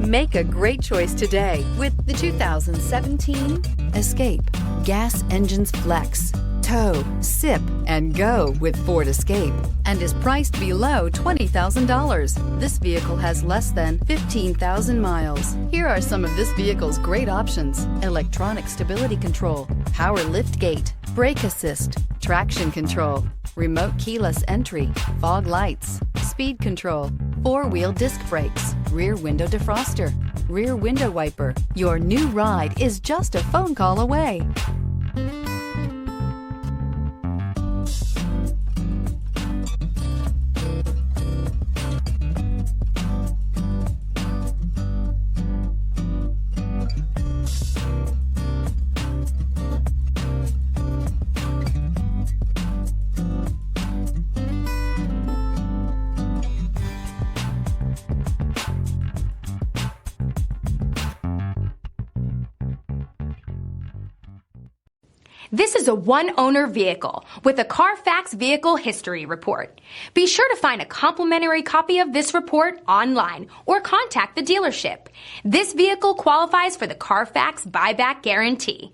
Make a great choice today with the 2017 Escape. Gas engines flex, tow, sip, and go with Ford Escape, and is priced below $20,000. This vehicle has less than 15,000 miles. Here are some of this vehicle's great options: electronic stability control, power lift gate, brake assist, traction control, remote keyless entry, fog lights, speed control, four-wheel disc brakes, rear window defroster, rear window wiper. Your new ride is just a phone call away. This is a one-owner vehicle with a Carfax Vehicle History Report. Be sure to find a complimentary copy of this report online or contact the dealership. This vehicle qualifies for the Carfax Buyback Guarantee.